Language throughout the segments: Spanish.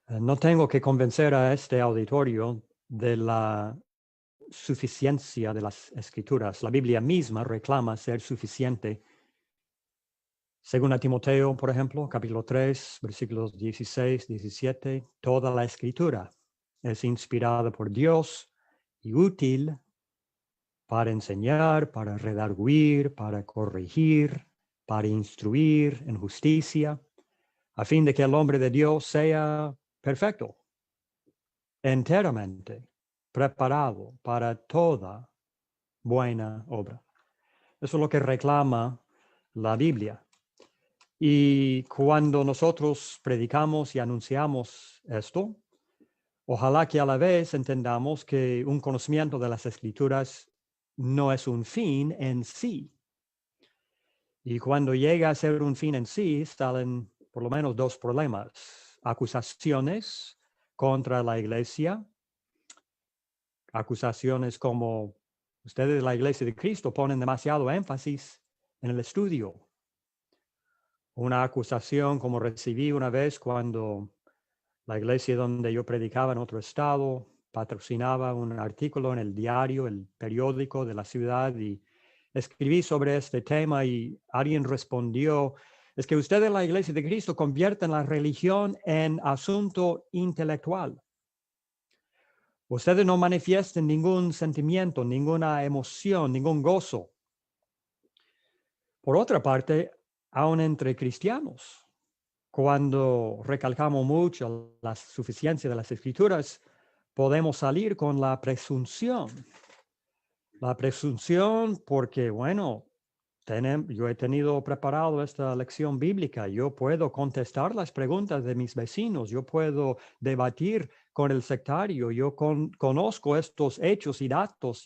No tengo que convencer a este auditorio de la suficiencia de las Escrituras. La Biblia misma reclama ser suficiente. Según a Timoteo, por ejemplo, capítulo 3, versículos 16, 17, toda la Escritura es inspirada por Dios y útil para enseñar, para redarguir, para corregir, para instruir en justicia, a fin de que el hombre de Dios sea perfecto, enteramente preparado para toda buena obra. Eso es lo que reclama la Biblia. Y cuando nosotros predicamos y anunciamos esto, ojalá que a la vez entendamos que un conocimiento de las Escrituras no es un fin en sí. Y cuando llega a ser un fin en sí, salen por lo menos dos problemas: acusaciones contra la iglesia, acusaciones como ustedes, la iglesia de Cristo, ponen demasiado énfasis en el estudio. Una acusación como recibí una vez cuando la iglesia donde yo predicaba en otro estado patrocinaba un artículo en el diario, el periódico de la ciudad, y escribí sobre este tema y alguien respondió: es que ustedes, la iglesia de Cristo, convierten la religión en asunto intelectual. Ustedes no manifiestan ningún sentimiento, ninguna emoción, ningún gozo. Por otra parte, aun entre cristianos, cuando recalcamos mucho la suficiencia de las Escrituras, podemos salir con la presunción. La presunción porque, bueno, yo he tenido preparado esta lección bíblica, yo puedo contestar las preguntas de mis vecinos, yo puedo debatir con el sectario, yo conozco estos hechos y datos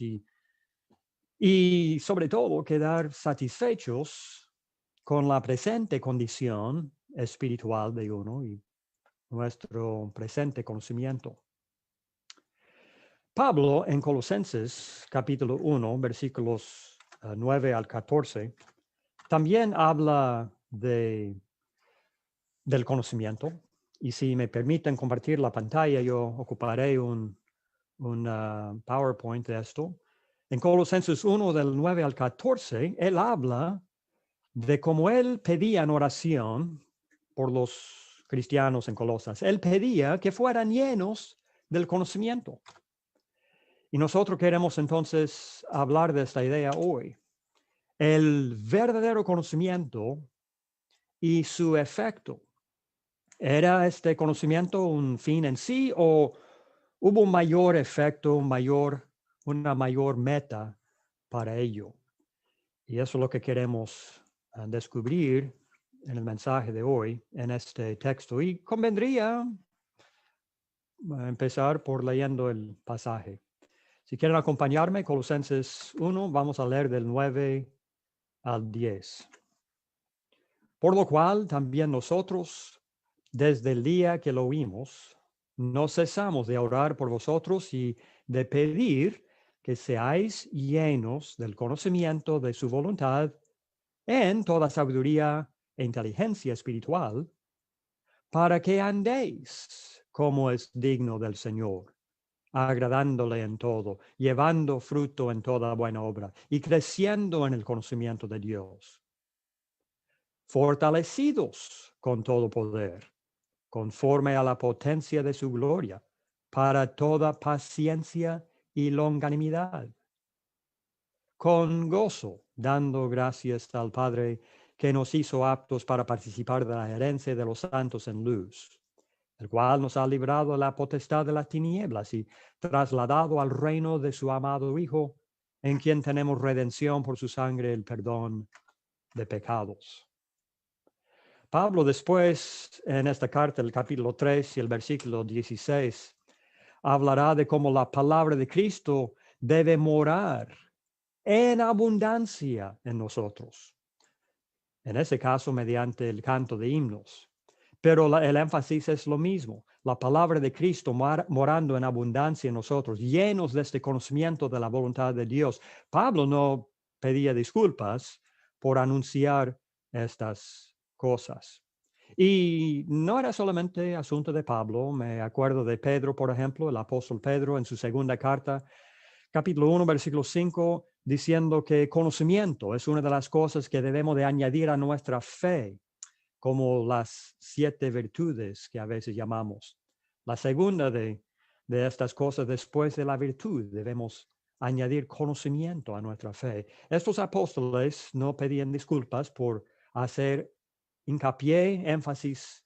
y sobre todo quedar satisfechos con la presente condición espiritual de uno y nuestro presente conocimiento. Pablo en Colosenses capítulo 1, versículos 9 al 14, también habla del conocimiento. Y si me permiten compartir la pantalla, yo ocuparé un PowerPoint de esto. En Colosenses 1, del 9 al 14, él habla de cómo él pedía en oración por los cristianos en Colosas. Él pedía que fueran llenos del conocimiento. Y nosotros queremos entonces hablar de esta idea hoy. El verdadero conocimiento y su efecto. ¿Era este conocimiento un fin en sí o hubo un mayor efecto, una mayor meta para ello? Y eso es lo que queremos descubrir en el mensaje de hoy, en este texto. Y convendría empezar por leyendo el pasaje. Si quieren acompañarme, Colosenses 1, vamos a leer del 9 al 10. Por lo cual también nosotros, desde el día que lo oímos, no cesamos de orar por vosotros y de pedir que seáis llenos del conocimiento de su voluntad en toda sabiduría e inteligencia espiritual, para que andéis como es digno del Señor, agradándole en todo, llevando fruto en toda buena obra y creciendo en el conocimiento de Dios, fortalecidos con todo poder, conforme a la potencia de su gloria, para toda paciencia y longanimidad, con gozo, dando gracias al Padre que nos hizo aptos para participar de la herencia de los santos en luz, el cual nos ha librado de la potestad de las tinieblas y trasladado al reino de su amado Hijo, en quien tenemos redención por su sangre, el perdón de pecados. Pablo después, en esta carta, el capítulo 3 y el versículo 16, hablará de cómo la palabra de Cristo debe morar en abundancia en nosotros. En ese caso, mediante el canto de himnos. Pero el énfasis es lo mismo. La palabra de Cristo morando en abundancia en nosotros, llenos de este conocimiento de la voluntad de Dios. Pablo no pedía disculpas por anunciar estas cosas. Y no era solamente asunto de Pablo. Me acuerdo de Pedro, por ejemplo, el apóstol Pedro en su segunda carta, capítulo 1, versículo 5, diciendo que conocimiento es una de las cosas que debemos de añadir a nuestra fe, como las 7 virtudes que a veces llamamos. La segunda de estas cosas, después de la virtud, debemos añadir conocimiento a nuestra fe. Estos apóstoles no pedían disculpas por hacer hincapié, énfasis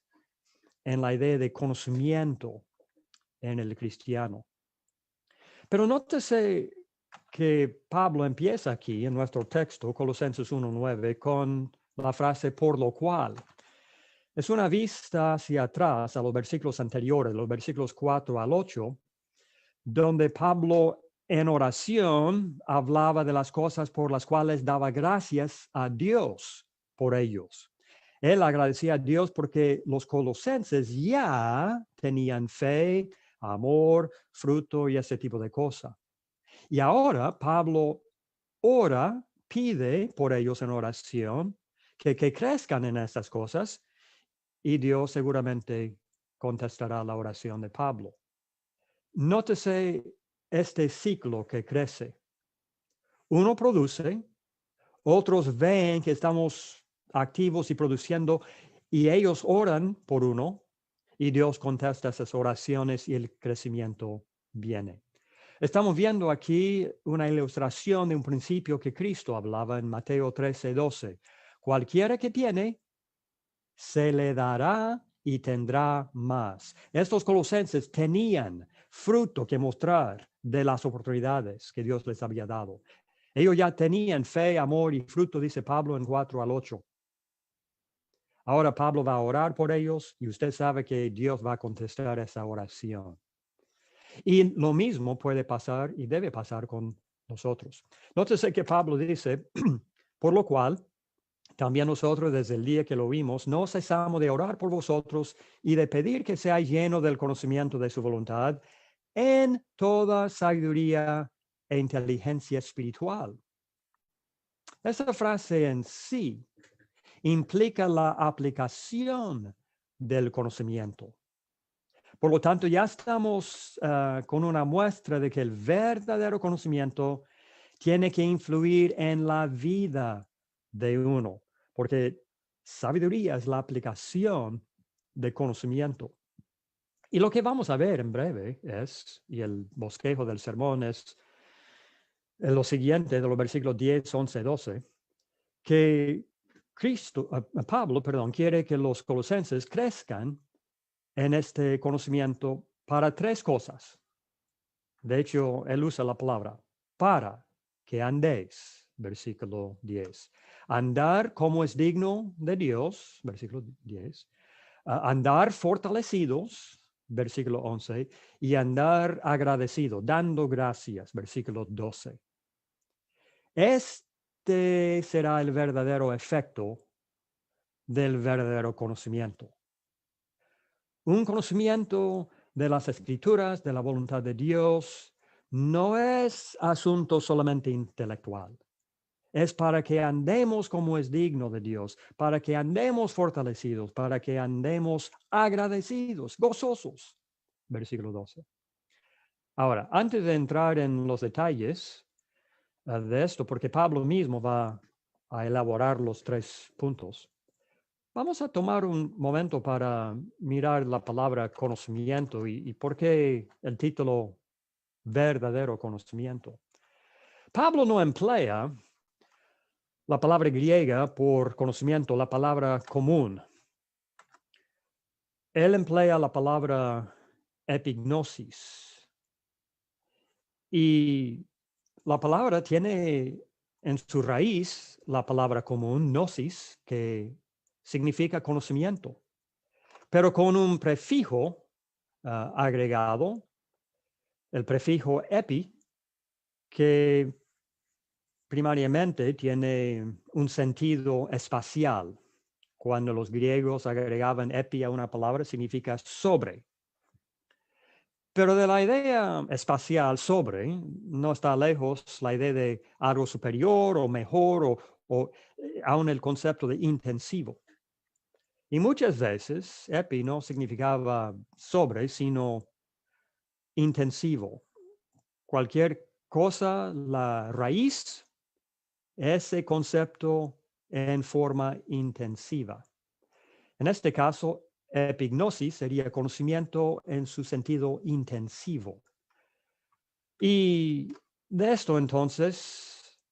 en la idea de conocimiento en el cristiano. Pero nótese que Pablo empieza aquí en nuestro texto, Colosenses 1:9, con la frase por lo cual. Es una vista hacia atrás a los versículos anteriores, los versículos 4 al 8, donde Pablo en oración hablaba de las cosas por las cuales daba gracias a Dios por ellos. Él agradecía a Dios porque los colosenses ya tenían fe, amor, fruto y ese tipo de cosas. Y ahora Pablo ora, pide por ellos en oración que crezcan en estas cosas y Dios seguramente contestará la oración de Pablo. Nótese este ciclo que crece. Uno produce, otros ven que estamos activos y produciendo y ellos oran por uno y Dios contesta esas oraciones y el crecimiento viene. Estamos viendo aquí una ilustración de un principio que Cristo hablaba en Mateo 13:12. Cualquiera que tiene, se le dará y tendrá más. Estos colosenses tenían fruto que mostrar de las oportunidades que Dios les había dado. Ellos ya tenían fe, amor y fruto, dice Pablo en 4 al 8. Ahora Pablo va a orar por ellos y usted sabe que Dios va a contestar esa oración. Y lo mismo puede pasar y debe pasar con nosotros. Nótese que Pablo dice, por lo cual, también nosotros desde el día que lo vimos, no cesamos de orar por vosotros y de pedir que seáis llenos del conocimiento de su voluntad en toda sabiduría e inteligencia espiritual. Esa frase en sí implica la aplicación del conocimiento. Por lo tanto, ya estamos con una muestra de que el verdadero conocimiento tiene que influir en la vida de uno, porque sabiduría es la aplicación de conocimiento. Y lo que vamos a ver en breve es, y el bosquejo del sermón es lo siguiente de los versículos 10, 11, 12, que Pablo quiere que los colosenses crezcan en este conocimiento para 3 cosas. De hecho, él usa la palabra para que andéis, versículo 10. Andar como es digno de Dios, versículo 10. Andar fortalecidos, versículo 11. Y andar agradecido, dando gracias, versículo 12. Este será el verdadero efecto del verdadero conocimiento. Un conocimiento de las Escrituras, de la voluntad de Dios, no es asunto solamente intelectual. Es para que andemos como es digno de Dios, para que andemos fortalecidos, para que andemos agradecidos, gozosos. Versículo 12. Ahora, antes de entrar en los detalles de esto, porque Pablo mismo va a elaborar los 3 puntos, vamos a tomar un momento para mirar la palabra conocimiento y por qué el título verdadero conocimiento. Pablo no emplea la palabra griega por conocimiento, la palabra común. Él emplea la palabra epignosis. Y la palabra tiene en su raíz la palabra común, gnosis, que significa conocimiento, pero con un prefijo agregado, el prefijo epi, que primariamente tiene un sentido espacial. Cuando los griegos agregaban epi a una palabra, significa sobre. Pero de la idea espacial sobre, no está lejos la idea de algo superior o mejor o aún el concepto de intensivo. Y muchas veces epi no significaba sobre, sino intensivo. Cualquier cosa, la raíz, ese concepto en forma intensiva. En este caso, epignosis sería conocimiento en su sentido intensivo. Y de esto entonces,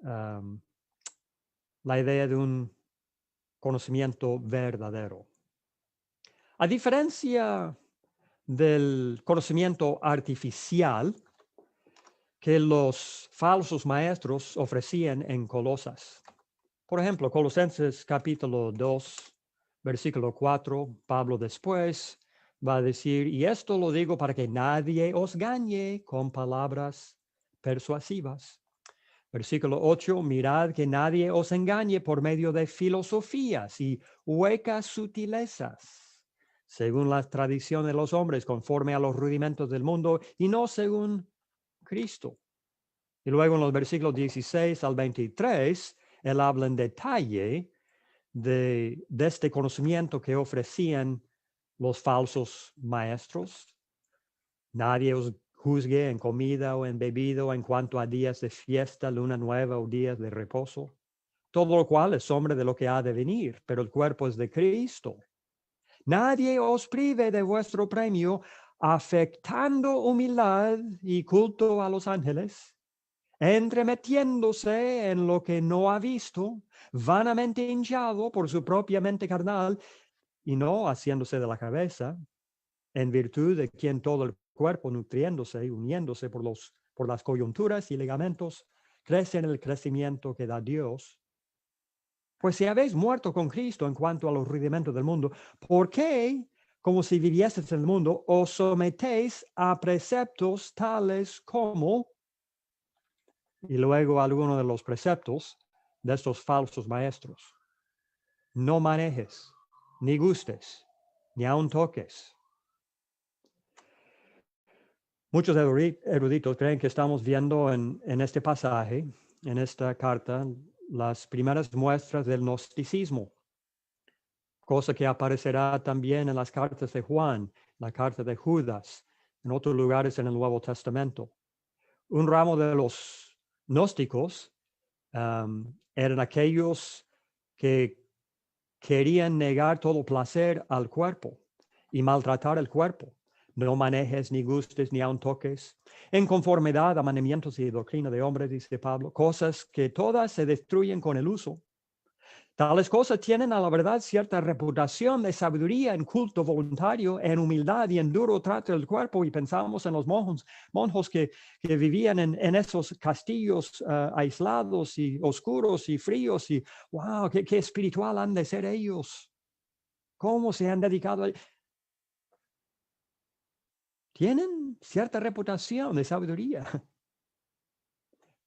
la idea de un conocimiento verdadero. A diferencia del conocimiento artificial que los falsos maestros ofrecían en Colosas. Por ejemplo, Colosenses capítulo 2, versículo 4, Pablo después va a decir, y esto lo digo para que nadie os engañe con palabras persuasivas. Versículo 8, mirad que nadie os engañe por medio de filosofías y huecas sutilezas, según la tradición de los hombres, conforme a los rudimentos del mundo y no según Cristo. Y luego en los versículos 16 al 23, él habla en detalle de este conocimiento que ofrecían los falsos maestros. Nadie os juzgue en comida o en bebida o en cuanto a días de fiesta, luna nueva o días de reposo. Todo lo cual es sombra de lo que ha de venir, pero el cuerpo es de Cristo. Nadie os prive de vuestro premio, afectando humildad y culto a los ángeles, entremetiéndose en lo que no ha visto, vanamente hinchado por su propia mente carnal, y no haciéndose de la cabeza, en virtud de quien todo el cuerpo, nutriéndose y uniéndose por las coyunturas y ligamentos, crece en el crecimiento que da Dios. Pues si habéis muerto con Cristo en cuanto a los rudimentos del mundo, ¿por qué, como si vivieseis en el mundo, os sometéis a preceptos tales como... Y luego algunos de los preceptos de estos falsos maestros? No manejes, ni gustes, ni aun toques. Muchos eruditos creen que estamos viendo en este pasaje, en esta carta, las primeras muestras del gnosticismo, cosa que aparecerá también en las cartas de Juan, la carta de Judas, en otros lugares en el Nuevo Testamento. Un ramo de los gnósticos eran aquellos que querían negar todo placer al cuerpo y maltratar el cuerpo. No manejes, ni gustes, ni aun toques, en conformidad a mandamientos y doctrina de hombres, dice Pablo, cosas que todas se destruyen con el uso. Tales cosas tienen a la verdad cierta reputación de sabiduría en culto voluntario, en humildad y en duro trato del cuerpo, y pensamos en los monjes que vivían en esos castillos aislados y oscuros y fríos, y wow, qué espiritual han de ser ellos. ¿Cómo se han dedicado a... Tienen cierta reputación de sabiduría,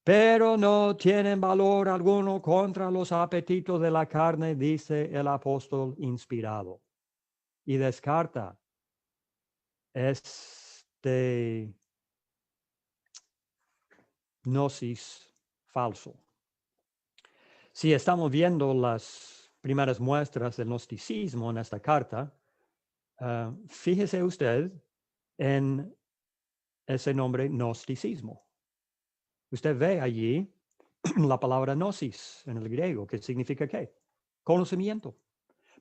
pero no tienen valor alguno contra los apetitos de la carne, dice el apóstol inspirado. Y descarta este gnosis falso. Si estamos viendo las primeras muestras del gnosticismo en esta carta, fíjese usted en ese nombre gnosticismo. Usted ve allí la palabra gnosis en el griego, que significa ¿qué? Conocimiento.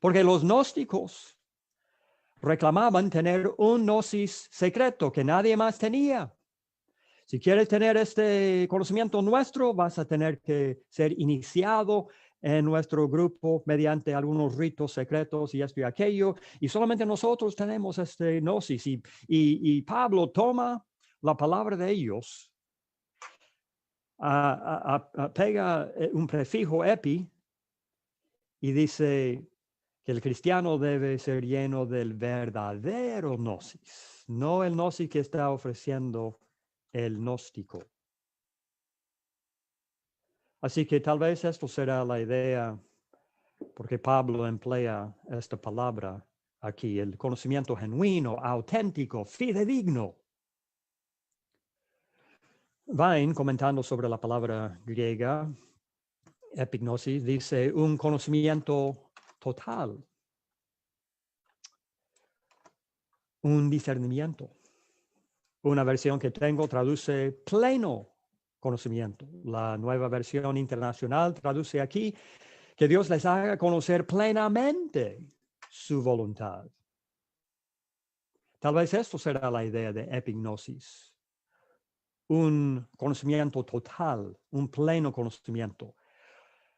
Porque los gnósticos reclamaban tener un gnosis secreto que nadie más tenía. Si quieres tener este conocimiento nuestro, vas a tener que ser iniciado en nuestro grupo mediante algunos ritos secretos y esto y aquello. Y solamente nosotros tenemos este gnosis. Y Pablo toma la palabra de ellos, pega un prefijo epi y dice que el cristiano debe ser lleno del verdadero gnosis, no el gnosis que está ofreciendo el gnóstico. Así que tal vez esto será la idea, porque Pablo emplea esta palabra aquí, el conocimiento genuino, auténtico, fidedigno. Vine, comentando sobre la palabra griega, epignosis, dice un conocimiento total. Un discernimiento. Una versión que tengo traduce pleno conocimiento. La nueva versión internacional traduce aquí que Dios les haga conocer plenamente su voluntad. Tal vez esto será la idea de epignosis. Un conocimiento total, un pleno conocimiento.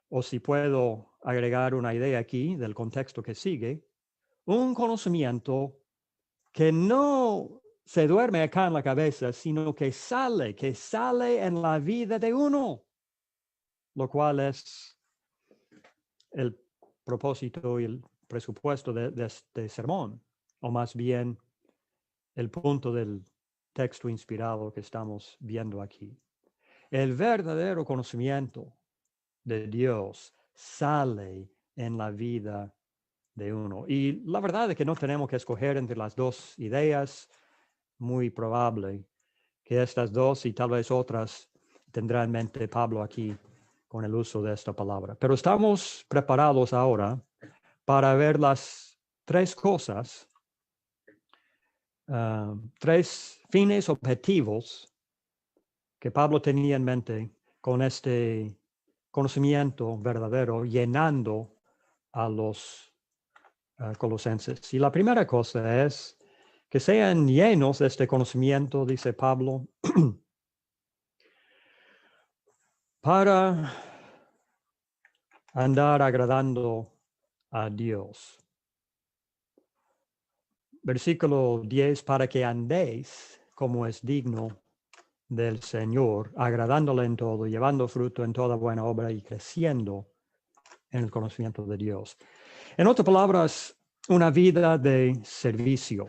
O si puedo agregar una idea aquí del contexto que sigue, un conocimiento que no se duerme acá en la cabeza, sino que sale en la vida de uno, lo cual es el propósito y el presupuesto de este sermón, o más bien el punto del texto inspirado que estamos viendo aquí. El verdadero conocimiento de Dios sale en la vida de uno. Y la verdad es que no tenemos que escoger entre las dos ideas. Muy probable que estas dos y tal vez otras tendrá en mente Pablo aquí con el uso de esta palabra. Pero estamos preparados ahora para ver las tres cosas, tres fines objetivos que Pablo tenía en mente con este conocimiento verdadero, llenando a los colosenses. Y la primera cosa es que sean llenos de este conocimiento, dice Pablo, para andar agradando a Dios. Versículo 10, para que andéis como es digno del Señor, agradándole en todo, llevando fruto en toda buena obra y creciendo en el conocimiento de Dios. En otras palabras, una vida de servicio.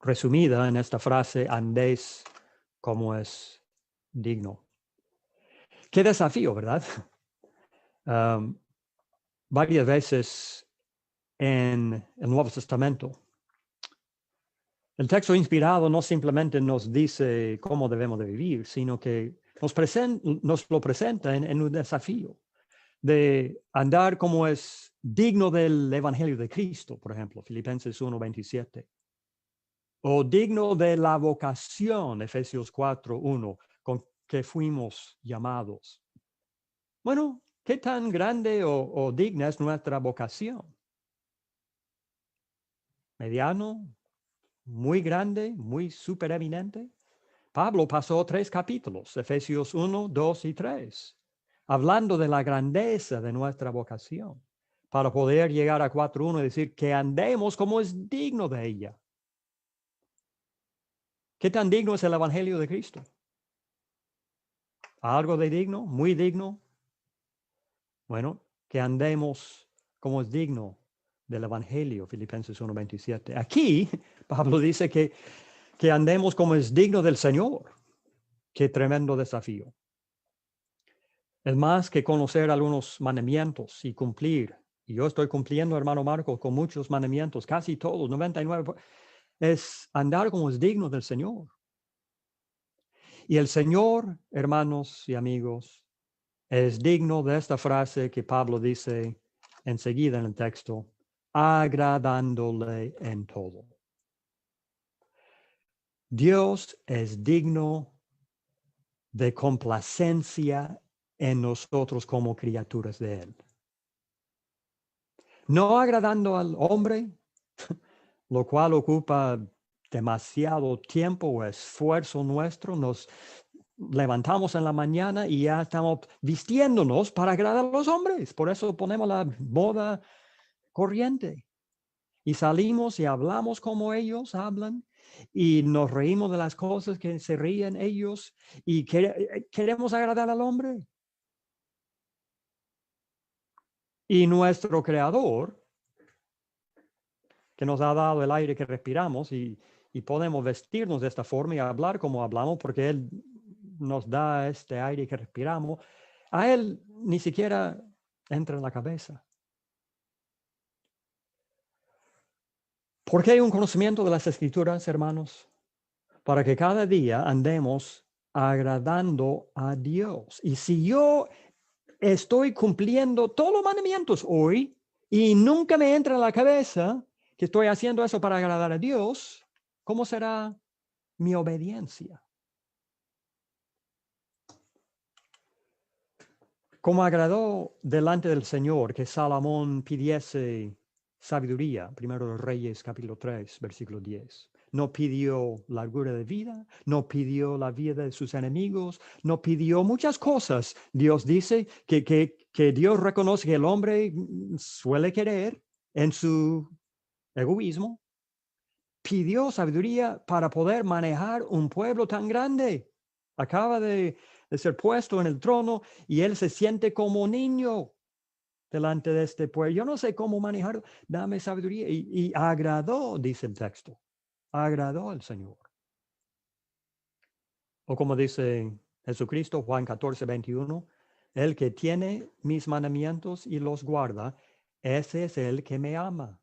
Resumida en esta frase, andéis como es digno. Qué desafío, ¿verdad? Varias veces en el Nuevo Testamento, el texto inspirado no simplemente nos dice cómo debemos de vivir, sino que nos lo presenta en un desafío de andar como es digno del Evangelio de Cristo, por ejemplo, Filipenses 1:27. O digno de la vocación, Efesios 4:1, con que fuimos llamados. Bueno, ¿qué tan grande o digna es nuestra vocación? ¿Mediano? ¿Muy grande? ¿Muy supereminente? Pablo pasó 3 capítulos, Efesios 1, 2 y 3, hablando de la grandeza de nuestra vocación, para poder llegar a 4:1 y decir que andemos como es digno de ella. ¿Qué tan digno es el Evangelio de Cristo? ¿Algo de digno? ¿Muy digno? Bueno, que andemos como es digno del Evangelio, Filipenses 1:27. Aquí, Pablo dice que andemos como es digno del Señor. Qué tremendo desafío. Es más que conocer algunos mandamientos y cumplir. Y yo estoy cumpliendo, hermano Marcos, con muchos mandamientos, casi todos, 99. Es andar como es digno del Señor. Y el Señor, hermanos y amigos, es digno de esta frase que Pablo dice enseguida en el texto, agradándole en todo. Dios es digno de complacencia en nosotros como criaturas de Él. No agradando al hombre, lo cual ocupa demasiado tiempo o esfuerzo nuestro. Nos levantamos en la mañana y ya estamos vistiéndonos para agradar a los hombres. Por eso ponemos la moda corriente. Y salimos y hablamos como ellos hablan y nos reímos de las cosas que se ríen ellos y queremos agradar al hombre. Y nuestro Creador, que nos ha dado el aire que respiramos y podemos vestirnos de esta forma y hablar como hablamos porque Él nos da este aire que respiramos, a Él ni siquiera entra en la cabeza. ¿Por qué un conocimiento de las Escrituras, hermanos? Para que cada día andemos agradando a Dios. Y si yo estoy cumpliendo todos los mandamientos hoy y nunca me entra en la cabeza que estoy haciendo eso para agradar a Dios, ¿cómo será mi obediencia? Como agradó delante del Señor que Salomón pidiese sabiduría, primero de Reyes capítulo 3, versículo 10. No pidió largura de vida, no pidió la vida de sus enemigos, no pidió muchas cosas. Dios dice que Dios reconoce que el hombre suele querer en su egoísmo. Pidió sabiduría para poder manejar un pueblo tan grande. Acaba de ser puesto en el trono y él se siente como niño delante de este pueblo. Yo no sé cómo manejar, dame sabiduría. Y agradó, dice el texto, agradó al Señor. O como dice Jesucristo, Juan 14, 21, el que tiene mis mandamientos y los guarda, ese es el que me ama.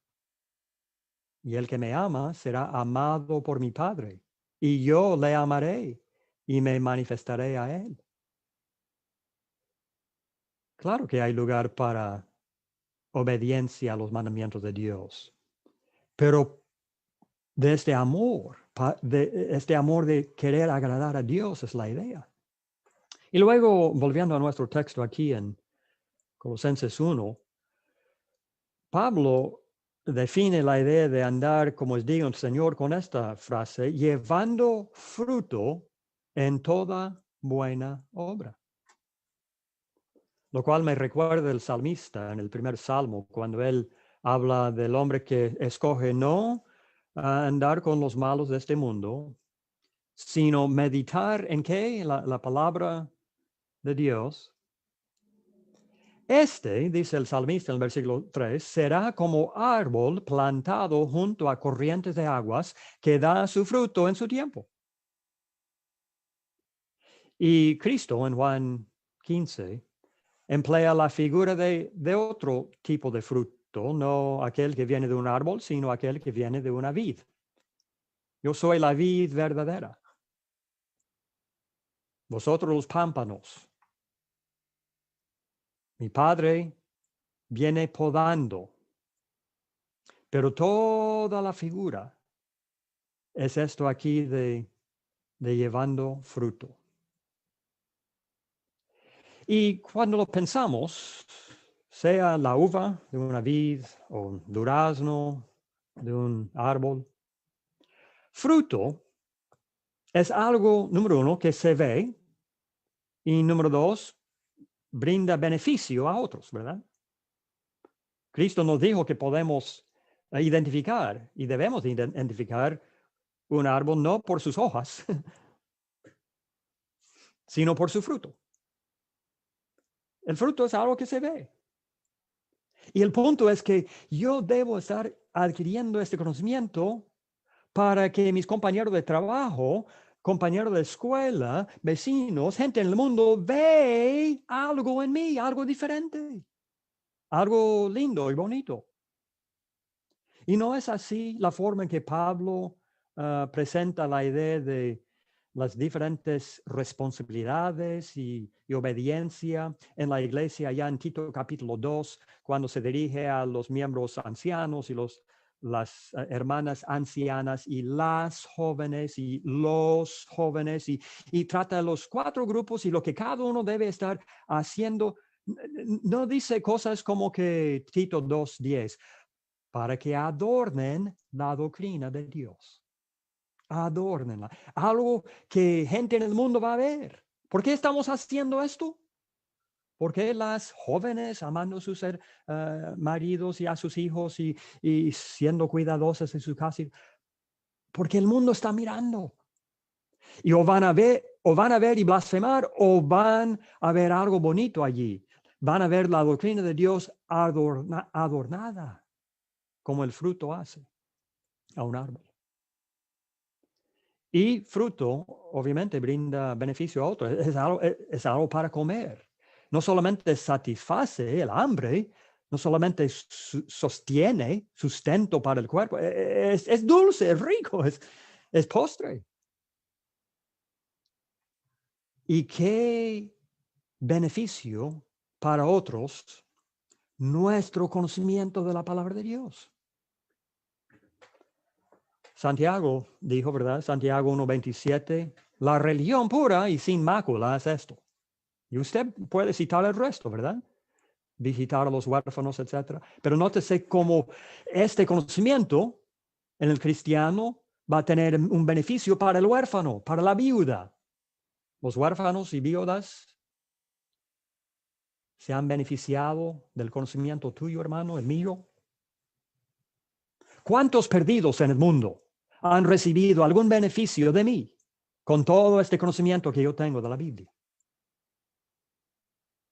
Y el que me ama será amado por mi Padre, y yo le amaré y me manifestaré a él. Claro que hay lugar para obediencia a los mandamientos de Dios, pero de este amor, de querer agradar a Dios es la idea. Y luego, volviendo a nuestro texto aquí en Colosenses 1, Pablo define la idea de andar, como es digno el Señor, con esta frase, llevando fruto en toda buena obra. Lo cual me recuerda el salmista en el primer salmo, cuando él habla del hombre que escoge no andar con los malos de este mundo, sino meditar en qué, la palabra de Dios. Este, dice el salmista en el versículo 3, será como árbol plantado junto a corrientes de aguas que da su fruto en su tiempo. Y Cristo en Juan 15 emplea la figura de otro tipo de fruto, no aquel que viene de un árbol, sino aquel que viene de una vid. Yo soy la vid verdadera. Vosotros los pámpanos. Mi Padre viene podando, pero toda la figura es esto aquí de llevando fruto. Y cuando lo pensamos, sea la uva de una vid o un durazno de un árbol, fruto es algo, número uno, que se ve y número dos, brinda beneficio a otros, ¿verdad? Cristo nos dijo que podemos identificar y debemos identificar un árbol no por sus hojas, sino por su fruto. El fruto es algo que se ve. Y el punto es que yo debo estar adquiriendo este conocimiento para que mis compañeros de trabajo, compañeros de escuela, vecinos, gente en el mundo, ve algo en mí, algo diferente, algo lindo y bonito. Y no es así la forma en que Pablo presenta la idea de las diferentes responsabilidades y obediencia en la iglesia, ya en Tito capítulo 2, cuando se dirige a los miembros ancianos y las hermanas ancianas y las jóvenes y los jóvenes y trata los cuatro grupos y lo que cada uno debe estar haciendo. No dice cosas como que Tito 2:10, para que adornen la doctrina de Dios. Adórnenla. Algo que gente en el mundo va a ver. ¿Por qué estamos haciendo esto? Porque las jóvenes amando a sus maridos y a sus hijos y siendo cuidadosas en su casa. Porque el mundo está mirando. Y o van a ver y blasfemar, o van a ver algo bonito allí. Van a ver la doctrina de Dios adornada, como el fruto hace a un árbol. Y fruto, obviamente, brinda beneficio a otros. Es algo para comer. No solamente satisface el hambre, no solamente sostiene sustento para el cuerpo. Es dulce, es rico, es postre. ¿Y qué beneficio para otros nuestro conocimiento de la palabra de Dios. Santiago dijo, ¿verdad? Santiago 1:27, la religión pura y sin mácula es esto. Y usted puede citar el resto, ¿verdad? Visitar a los huérfanos, etc. Pero nótese cómo este conocimiento en el cristiano va a tener un beneficio para el huérfano, para la viuda. Los huérfanos y viudas se han beneficiado del conocimiento tuyo, hermano, el mío. ¿Cuántos perdidos en el mundo han recibido algún beneficio de mí con todo este conocimiento que yo tengo de la Biblia?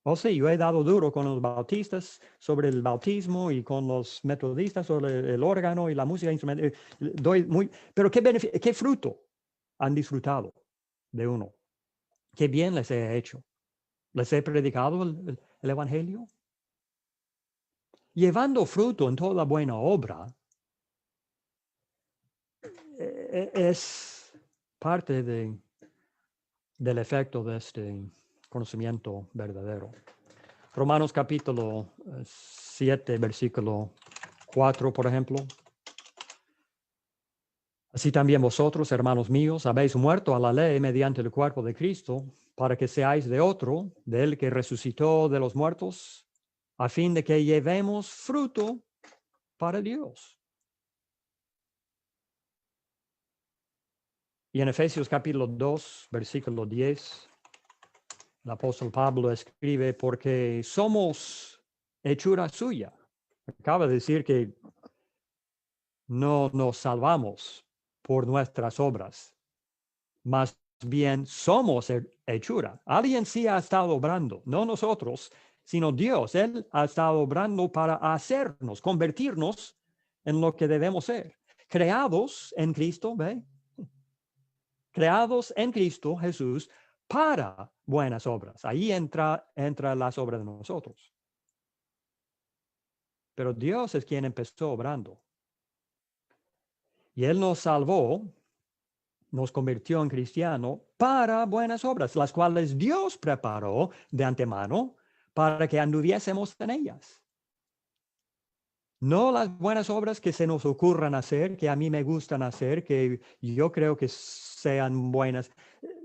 Oh, sí, yo he dado duro con los bautistas sobre el bautismo y con los metodistas sobre el órgano y la música instrumental. Pero ¿qué fruto han disfrutado de uno? ¿Qué bien les he hecho? ¿Les he predicado el evangelio? Llevando fruto en toda buena obra es parte del efecto de este conocimiento verdadero. Romanos capítulo 7, versículo 4, por ejemplo. Así también vosotros, hermanos míos, habéis muerto a la ley mediante el cuerpo de Cristo, para que seáis de otro, del que resucitó de los muertos, a fin de que llevemos fruto para Dios. Y en Efesios capítulo 2, versículo 10, el apóstol Pablo escribe, porque somos hechura suya. Acaba de decir que no nos salvamos por nuestras obras, más bien somos hechura. Alguien sí ha estado obrando, no nosotros, sino Dios. Él ha estado obrando para hacernos, convertirnos en lo que debemos ser. Creados en Cristo, ¿ve? Creados en Cristo Jesús para buenas obras. Ahí entra las obras de nosotros. Pero Dios es quien empezó obrando. Y Él nos salvó, nos convirtió en cristiano para buenas obras, las cuales Dios preparó de antemano para que anduviésemos en ellas. No las buenas obras que se nos ocurran hacer, que a mí me gustan hacer, que yo creo que sean buenas,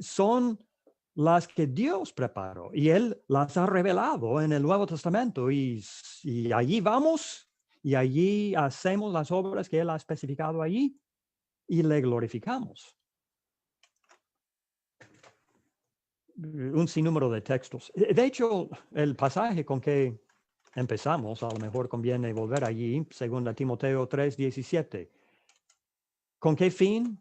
son las que Dios preparó y Él las ha revelado en el Nuevo Testamento y allí vamos y allí hacemos las obras que Él ha especificado allí y le glorificamos. Un sinnúmero de textos. De hecho, el pasaje con que empezamos, a lo mejor conviene volver allí, 2 Timoteo 3:17. ¿Con qué fin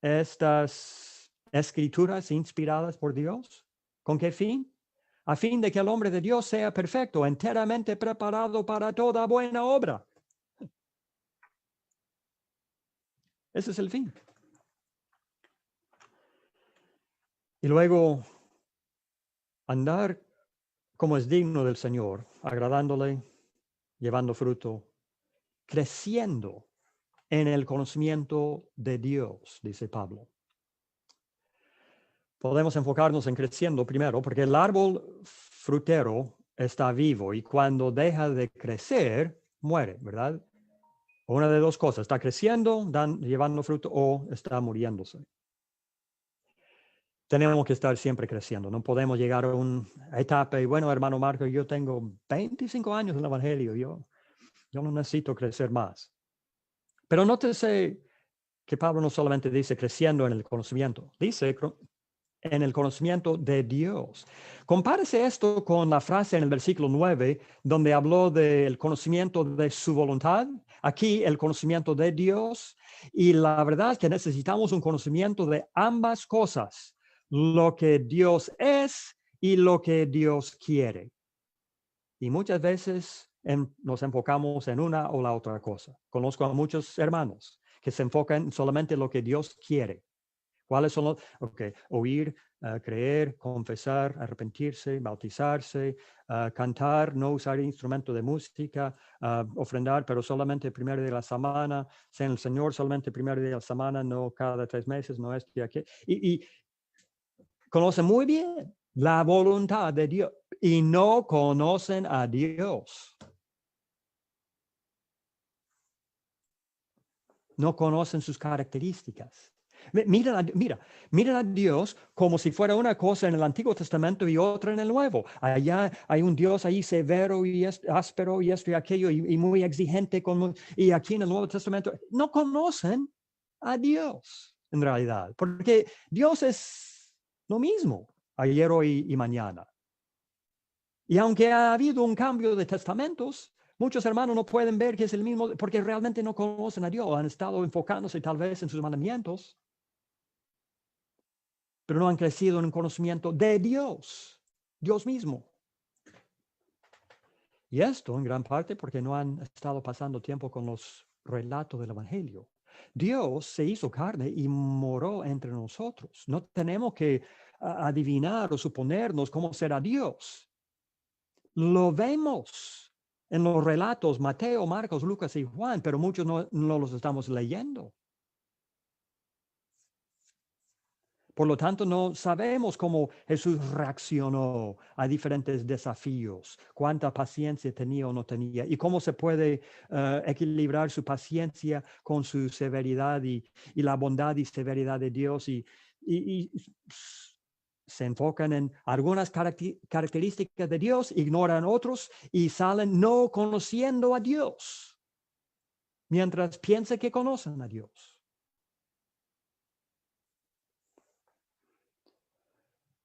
estas escrituras inspiradas por Dios? ¿Con qué fin? A fin de que el hombre de Dios sea perfecto, enteramente preparado para toda buena obra. Ese es el fin. Y luego, andar como es digno del Señor, agradándole, llevando fruto, creciendo en el conocimiento de Dios, dice Pablo. Podemos enfocarnos en creciendo primero, porque el árbol frutero está vivo y cuando deja de crecer, muere, ¿verdad? Una de dos cosas, está creciendo, llevando fruto o está muriéndose. Tenemos que estar siempre creciendo, no podemos llegar a una etapa y bueno, hermano Marco, yo tengo 25 años en el Evangelio, yo no necesito crecer más. Pero nótese que Pablo no solamente dice creciendo en el conocimiento, dice en el conocimiento de Dios. Compárese esto con la frase en el versículo 9, donde habló del conocimiento de su voluntad. Aquí el conocimiento de Dios. Y la verdad es que necesitamos un conocimiento de ambas cosas. Lo que Dios es y lo que Dios quiere. Y muchas veces nos enfocamos en una o la otra cosa. Conozco a muchos hermanos que se enfocan solamente en lo que Dios quiere. ¿Cuáles son los? Oír, creer, confesar, arrepentirse, bautizarse, cantar, no usar instrumento de música, ofrendar, pero solamente el primer día de la semana, ser el Señor solamente el primer día de la semana, no cada 3 meses, no este y aquel. Y conoce muy bien la voluntad de Dios. y no conocen a Dios. No conocen sus características. Miren a Dios como si fuera una cosa en el Antiguo Testamento y otra en el Nuevo. Allá hay un Dios ahí severo y áspero y esto y aquello y muy exigente. Y aquí en el Nuevo Testamento no conocen a Dios en realidad, porque Dios es lo mismo ayer, hoy y mañana. Y aunque ha habido un cambio de testamentos, muchos hermanos no pueden ver que es el mismo porque realmente no conocen a Dios. Han estado enfocándose tal vez en sus mandamientos, pero no han crecido en un conocimiento de Dios, Dios mismo. Y esto en gran parte porque no han estado pasando tiempo con los relatos del Evangelio. Dios se hizo carne y moró entre nosotros. No tenemos que adivinar o suponernos cómo será Dios. Lo vemos en los relatos Mateo, Marcos, Lucas y Juan, pero muchos no los estamos leyendo. Por lo tanto, no sabemos cómo Jesús reaccionó a diferentes desafíos, cuánta paciencia tenía o no tenía, y cómo se puede equilibrar su paciencia con su severidad y la bondad y severidad de Dios. Y se enfocan en algunas características de Dios, ignoran otros y salen no conociendo a Dios, mientras piensan que conocen a Dios.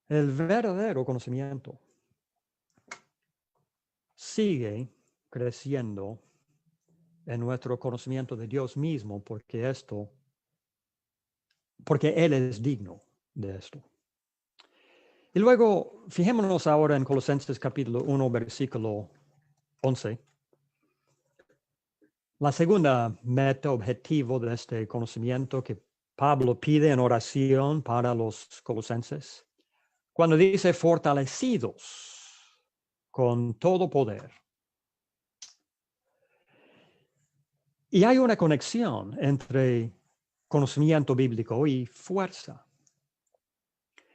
El verdadero conocimiento sigue creciendo en nuestro conocimiento de Dios mismo, porque Él es digno de esto. Y luego, fijémonos ahora en Colosenses capítulo 1, versículo 11. La segunda meta objetivo de este conocimiento que Pablo pide en oración para los colosenses, cuando dice fortalecidos con todo poder. Y hay una conexión entre conocimiento bíblico y fuerza.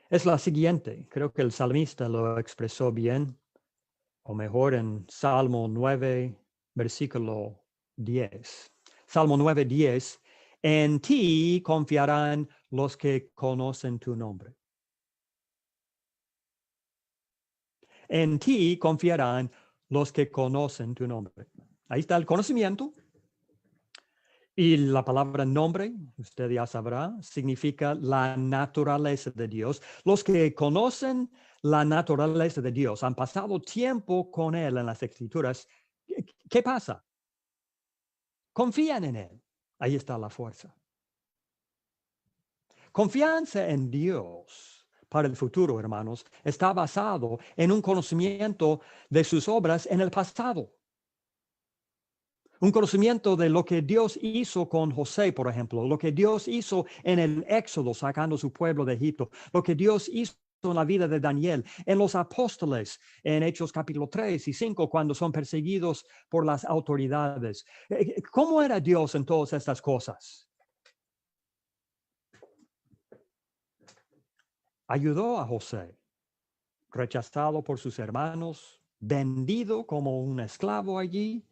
Es la siguiente, creo que el salmista lo expresó bien, o mejor en Salmo 9, versículo 10. Salmo 9, 10. En ti confiarán los que conocen tu nombre. En ti confiarán los que conocen tu nombre. Ahí está el conocimiento. Y la palabra nombre, usted ya sabrá, significa la naturaleza de Dios. Los que conocen la naturaleza de Dios, han pasado tiempo con Él en las Escrituras. ¿Qué pasa? Confían en Él. Ahí está la fuerza. Confianza en Dios para el futuro, hermanos, está basado en un conocimiento de sus obras en el pasado. Un conocimiento de lo que Dios hizo con José, por ejemplo, lo que Dios hizo en el Éxodo, sacando su pueblo de Egipto, lo que Dios hizo en la vida de Daniel, en los apóstoles, en Hechos capítulo 3 y 5, cuando son perseguidos por las autoridades. ¿Cómo era Dios en todas estas cosas? Ayudó a José, rechazado por sus hermanos, vendido como un esclavo allí,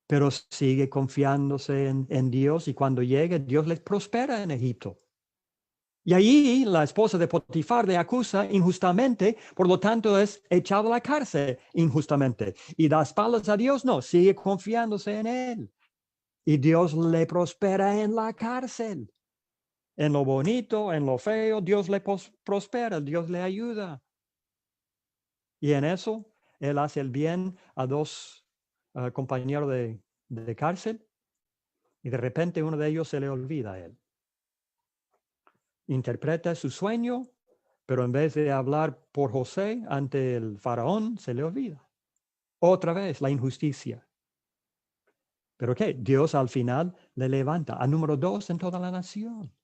pero sigue confiándose en Dios, y cuando llegue, Dios les prospera en Egipto. Y ahí la esposa de Potifar le acusa injustamente, por lo tanto es echado a la cárcel injustamente. Y da espaldas a Dios, no, sigue confiándose en Él. Y Dios le prospera en la cárcel. En lo bonito, en lo feo, Dios le prospera, Dios le ayuda. Y en eso, Él hace el bien a dos compañeros de cárcel, y de repente uno de ellos se le olvida a él. Interpreta su sueño, pero en vez de hablar por José ante el faraón, se le olvida. Otra vez la injusticia. ¿Pero qué? Dios al final le levanta a número 2 en toda la nación.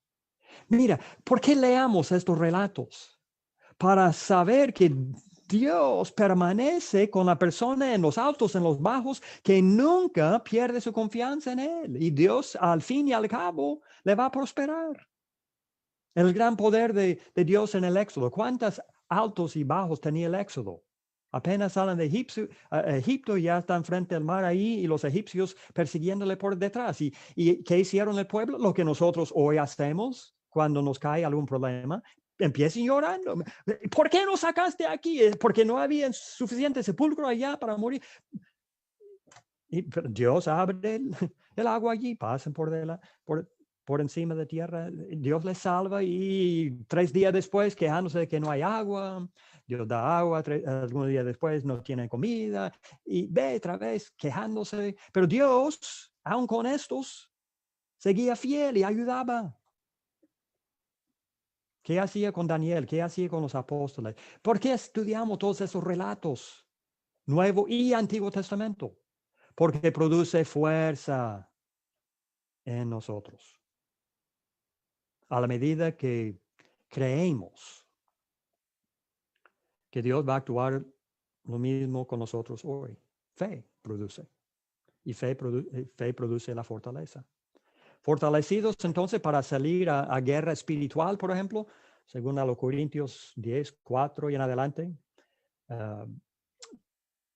Mira, ¿por qué leamos estos relatos? Para saber que Dios permanece con la persona en los altos, en los bajos, que nunca pierde su confianza en Él. Y Dios, al fin y al cabo, le va a prosperar. El gran poder de Dios en el Éxodo. ¿Cuántas altos y bajos tenía el Éxodo. Apenas salen de Egipto, ya están frente al mar ahí y los egipcios persiguiéndole por detrás. ¿Y qué hicieron el pueblo? Lo que nosotros hoy hacemos cuando nos cae algún problema. Empiecen llorando. ¿Por qué nos sacaste aquí? Porque no había suficiente sepulcro allá para morir. Y Dios abre el agua allí, pasan por encima de tierra. Dios les salva y 3 días después quejándose de que no hay agua. Dios da agua, algunos días después no tienen comida y ve otra vez quejándose. Pero Dios, aun con estos, seguía fiel y ayudaba. ¿Qué hacía con Daniel? ¿Qué hacía con los apóstoles? ¿Por qué estudiamos todos esos relatos? Nuevo y Antiguo Testamento. Porque produce fuerza en nosotros. A la medida que creemos que Dios va a actuar lo mismo con nosotros hoy. Fe produce. Y fe produce la fortaleza. Fortalecidos entonces para salir a guerra espiritual, por ejemplo, según a los Corintios 10, 4 y en adelante,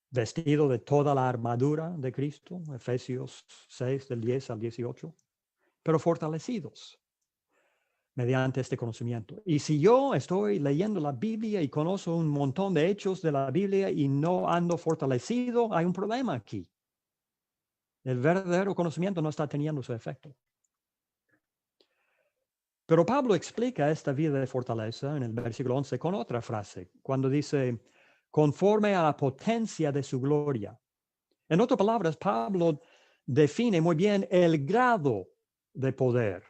vestido de toda la armadura de Cristo, Efesios 6, del 10 al 18, pero fortalecidos mediante este conocimiento. Y si yo estoy leyendo la Biblia y conozco un montón de hechos de la Biblia y no ando fortalecido, hay un problema aquí. El verdadero conocimiento no está teniendo su efecto. Pero Pablo explica esta vida de fortaleza en el versículo 11 con otra frase, cuando dice, conforme a la potencia de su gloria. En otras palabras, Pablo define muy bien el grado de poder.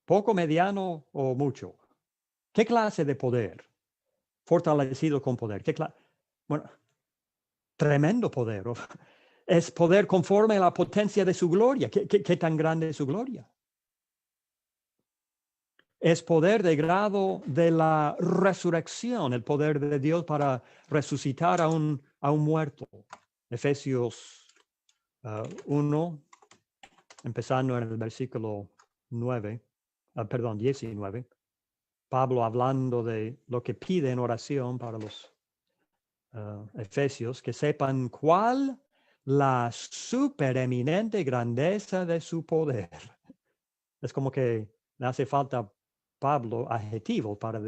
Poco, mediano o mucho. ¿Qué clase de poder? Fortalecido con poder. Bueno, tremendo poder. Es poder conforme a la potencia de su gloria. ¿Qué tan grande es su gloria? Es poder de grado de la resurrección, el poder de Dios para resucitar a un muerto. Efesios 1, empezando en el versículo 19. Pablo hablando de lo que pide en oración para los Efesios, que sepan cuál la supereminente grandeza de su poder. Es como que le hace falta Pablo adjetivo para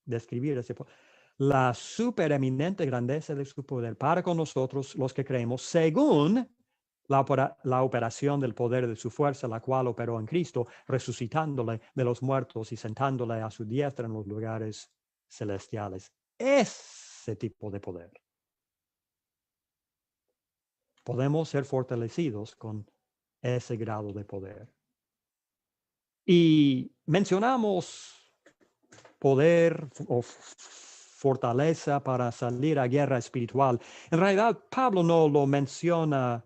describir ese poder. La supereminente grandeza de su poder para con nosotros los que creemos, según la operación del poder de su fuerza, la cual operó en Cristo, resucitándole de los muertos y sentándole a su diestra en los lugares celestiales. Ese tipo de poder. Podemos ser fortalecidos con ese grado de poder. Y mencionamos poder o fortaleza para salir a guerra espiritual. En realidad, Pablo no lo menciona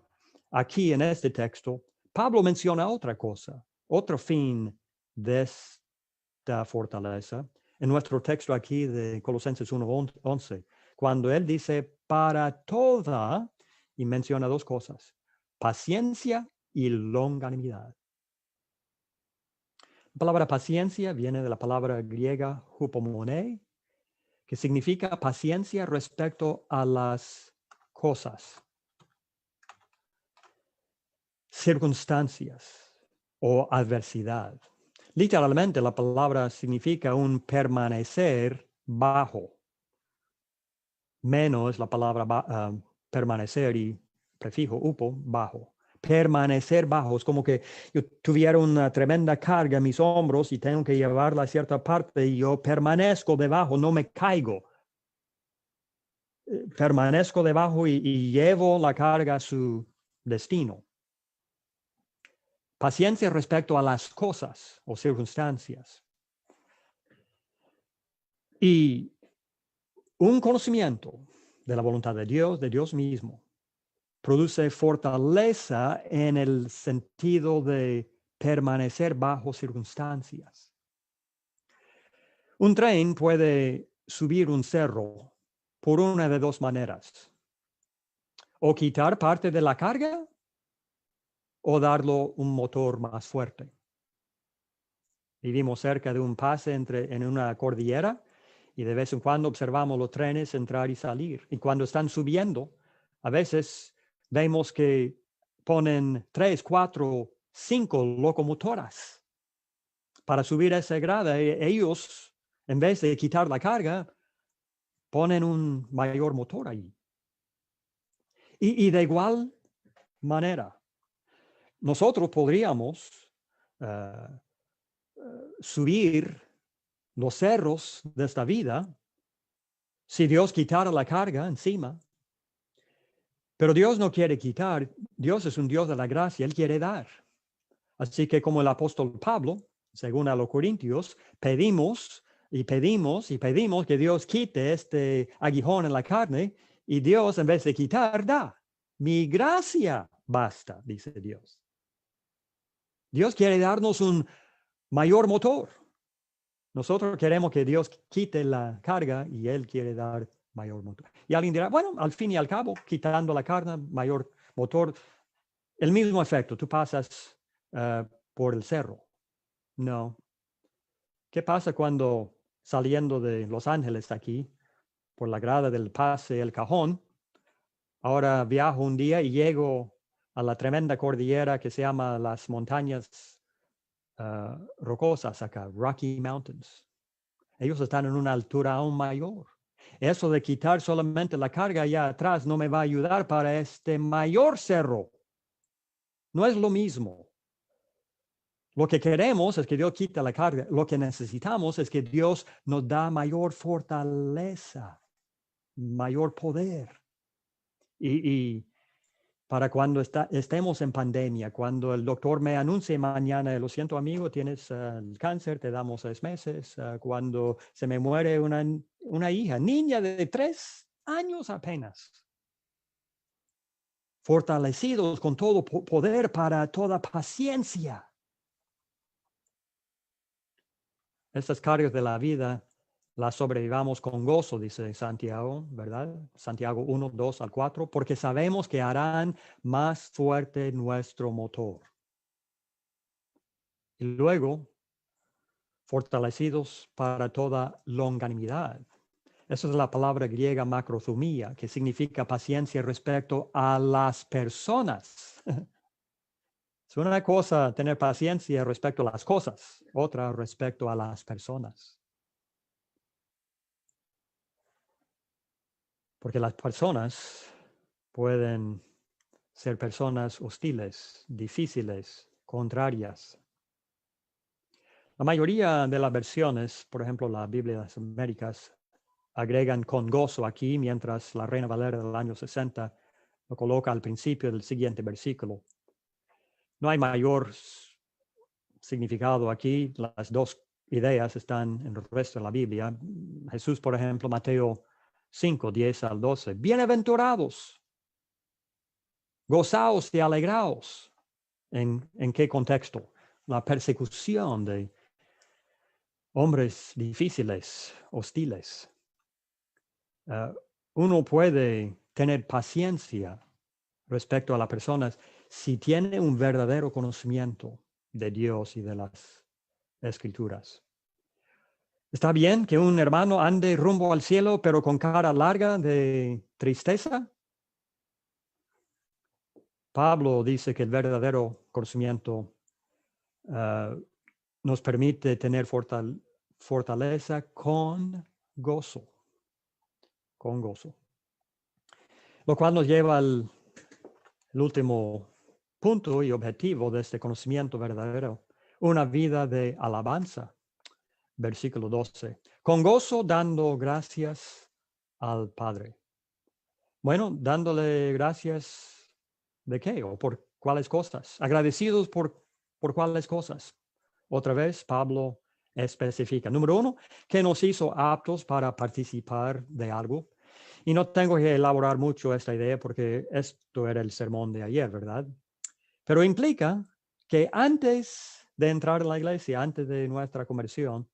aquí en este texto. Pablo menciona otra cosa, otro fin de esta fortaleza. En nuestro texto aquí de Colosenses 1:11, cuando él dice para toda, y menciona 2 cosas, paciencia y longanimidad. La palabra paciencia viene de la palabra griega hupomone, que significa paciencia respecto a las cosas, circunstancias o adversidad. Literalmente la palabra significa un permanecer bajo. Menos la palabra permanecer y prefijo upo, bajo. Permanecer bajo es como que yo tuviera una tremenda carga en mis hombros y tengo que llevarla a cierta parte y yo permanezco debajo, no me caigo. Permanezco debajo y llevo la carga a su destino. Paciencia respecto a las cosas o circunstancias. Y un conocimiento de la voluntad de Dios mismo, produce fortaleza en el sentido de permanecer bajo circunstancias. Un tren puede subir un cerro por una de 2 maneras. O quitar parte de la carga o darlo un motor más fuerte. Vivimos cerca de un pase en una cordillera y de vez en cuando observamos los trenes entrar y salir. Y cuando están subiendo, a veces vemos que ponen 3, 4, 5 locomotoras para subir esa grada. Ellos, en vez de quitar la carga, ponen un mayor motor ahí. Y de igual manera, nosotros podríamos subir los cerros de esta vida si Dios quitara la carga encima. Pero Dios no quiere quitar. Dios es un Dios de la gracia. Él quiere dar. Así que como el apóstol Pablo, según a los Corintios, pedimos y pedimos y pedimos que Dios quite este aguijón en la carne, y Dios, en vez de quitar, da. Mi gracia basta, dice Dios. Dios quiere darnos un mayor motor. Nosotros queremos que Dios quite la carga y Él quiere dar mayor motor. Y alguien dirá, bueno, al fin y al cabo, quitando la carga, mayor motor, el mismo efecto. Tú pasas por el cerro. No. ¿Qué pasa cuando saliendo de Los Ángeles aquí, por la grada del Pase El Cajón, ahora viajo un día y llego a la tremenda cordillera que se llama las montañas rocosas acá, Rocky Mountains? Ellos están en una altura aún mayor. Eso de quitar solamente la carga allá atrás no me va a ayudar para este mayor cerro. No es lo mismo. Lo que queremos es que Dios quite la carga. Lo que necesitamos es que Dios nos da mayor fortaleza, mayor poder. Y para cuando estemos en pandemia, cuando el doctor me anuncie mañana, lo siento amigo, tienes el cáncer, te damos 6 meses. Cuando se me muere una hija, niña de 3 años apenas. Fortalecidos con todo poder para toda paciencia. Estas cargas de la vida las sobrevivamos con gozo, dice Santiago, ¿verdad? Santiago 1, 2 al 4, porque sabemos que harán más fuerte nuestro motor. Y luego, fortalecidos para toda longanimidad. Esa es la palabra griega macrothumia, que significa paciencia respecto a las personas. Es una cosa tener paciencia respecto a las cosas, otra respecto a las personas. Porque las personas pueden ser personas hostiles, difíciles, contrarias. La mayoría de las versiones, por ejemplo, la Biblia de las Américas, agregan con gozo aquí, mientras la Reina Valera del año 60 lo coloca al principio del siguiente versículo. No hay mayor significado aquí. Las dos ideas están en el resto de la Biblia. Jesús, por ejemplo, Mateo 5, 10 al 12. Bienaventurados, gozaos y alegraos. ¿En qué contexto? La persecución de hombres difíciles, hostiles. Uno puede tener paciencia respecto a las personas si tiene un verdadero conocimiento de Dios y de las Escrituras. ¿Está bien que un hermano ande rumbo al cielo, pero con cara larga de tristeza? Pablo dice que el verdadero conocimiento nos permite tener fortaleza con gozo. Con gozo. Lo cual nos lleva al último punto y objetivo de este conocimiento verdadero. Una vida de alabanza. Versículo 12. Con gozo dando gracias al Padre. Bueno, dándole gracias ¿de qué? ¿O por cuáles cosas? Agradecidos por cuáles cosas. Otra vez, Pablo especifica. Número 1, que nos hizo aptos para participar de algo. Y no tengo que elaborar mucho esta idea porque esto era el sermón de ayer, ¿verdad? Pero implica que antes de entrar en la iglesia, antes de nuestra conversión,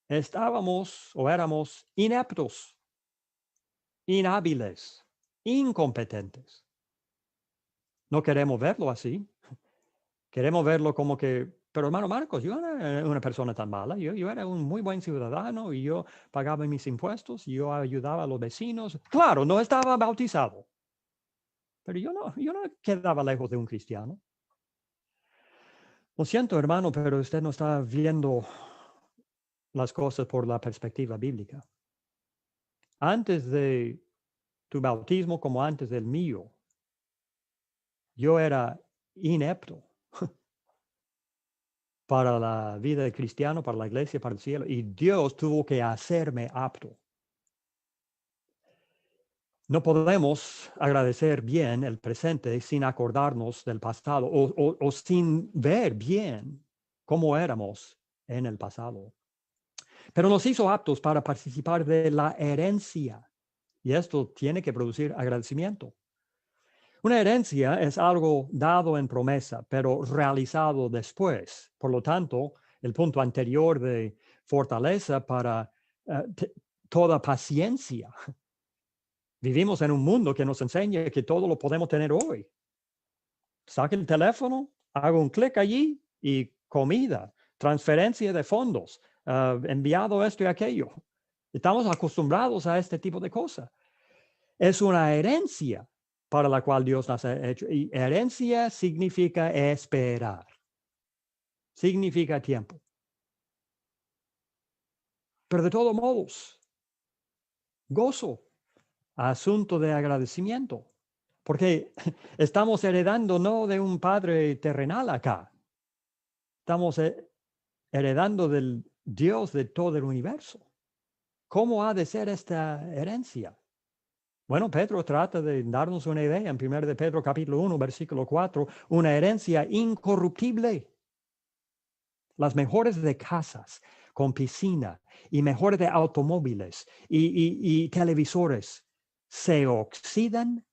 estábamos o éramos ineptos, inhábiles, incompetentes. No queremos verlo así. Queremos verlo como que Pero hermano Marcos, yo no era una persona tan mala, yo era un muy buen ciudadano y yo pagaba mis impuestos y yo ayudaba a los vecinos. Claro, no estaba bautizado, pero yo no quedaba lejos de un cristiano. Lo siento, hermano, pero usted no está viendo las cosas por la perspectiva bíblica. Antes de tu bautismo como antes del mío, yo era inepto para la vida de cristiano, para la iglesia, para el cielo, y Dios tuvo que hacerme apto. No podemos agradecer bien el presente sin acordarnos del pasado o sin ver bien cómo éramos en el pasado. Pero nos hizo aptos para participar de la herencia. Y esto tiene que producir agradecimiento. Una herencia es algo dado en promesa, pero realizado después. Por lo tanto, el punto anterior de fortaleza para toda paciencia. Vivimos en un mundo que nos enseña que todo lo podemos tener hoy. Saque el teléfono, hago un clic allí y comida, transferencia de fondos, enviado esto y aquello. Estamos acostumbrados a este tipo de cosas. Es una herencia para la cual Dios nos ha hecho. Y herencia significa esperar. Significa tiempo. Pero de todos modos, gozo, asunto de agradecimiento. Porque estamos heredando no de un padre terrenal acá. Estamos heredando del Dios de todo el universo. ¿Cómo ha de ser esta herencia? Bueno, Pedro trata de darnos una idea en 1 de Pedro capítulo 1, versículo 4, una herencia incorruptible. Las mejores de casas con piscina y mejores de automóviles y televisores se oxidan,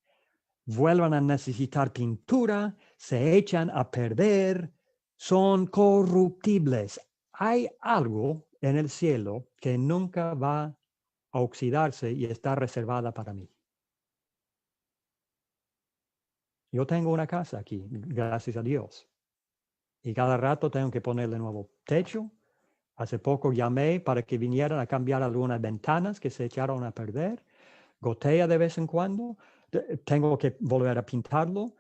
vuelvan a necesitar pintura, se echan a perder, son corruptibles. Hay algo en el cielo que nunca va a oxidarse y está reservada para mí. Yo tengo una casa aquí, gracias a Dios. Y cada rato tengo que ponerle nuevo techo. Hace poco llamé para que vinieran a cambiar algunas ventanas que se echaron a perder. Gotea de vez en cuando. Tengo que volver a pintarlo.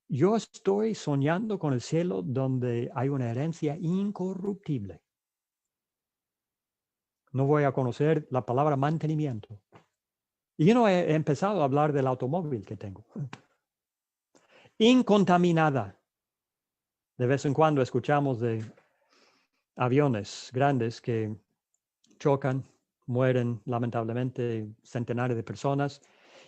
Yo estoy soñando con el cielo donde hay una herencia incorruptible. No voy a conocer la palabra mantenimiento. Y yo no he empezado a hablar del automóvil que tengo. Incontaminada. De vez en cuando escuchamos de aviones grandes que chocan, mueren lamentablemente centenares de personas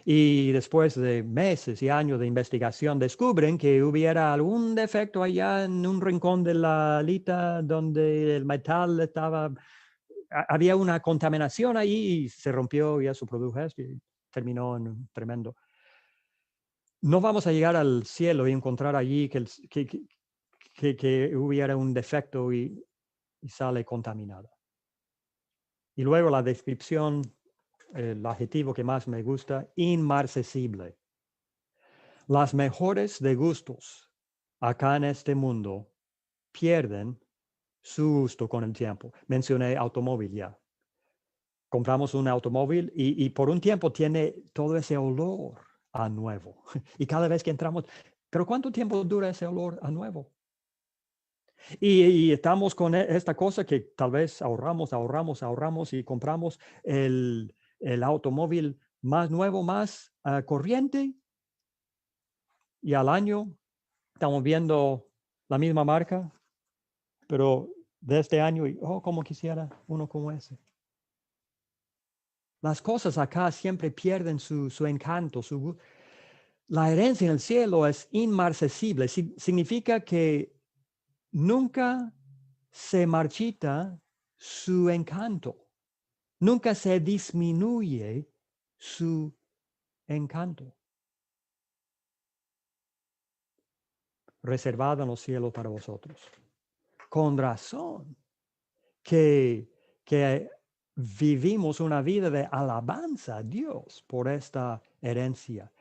y después de meses y años de investigación descubren que hubiera algún defecto allá en un rincón de la alita donde el metal estaba, había una contaminación ahí y se rompió y eso produjo esto y terminó en un tremendo. No vamos a llegar al cielo y encontrar allí que hubiera un defecto y sale contaminada. Y luego la descripción, el adjetivo que más me gusta, inmarcesible. Las mejores de gustos acá en este mundo pierden su gusto con el tiempo. Mencioné automóvil ya. Compramos un automóvil y por un tiempo tiene todo ese olor a nuevo. Y cada vez que entramos, ¿pero cuánto tiempo dura ese olor a nuevo? Y estamos con esta cosa que tal vez ahorramos y compramos el automóvil más nuevo, más corriente. Y al año estamos viendo la misma marca, pero de este año, como quisiera uno como ese. Las cosas acá siempre pierden su encanto. La herencia en el cielo es inmarcesible. Significa que nunca se marchita su encanto. Nunca se disminuye su encanto. Reservado en los cielos para vosotros. Con razón que vivimos una vida de alabanza a Dios por esta herencia.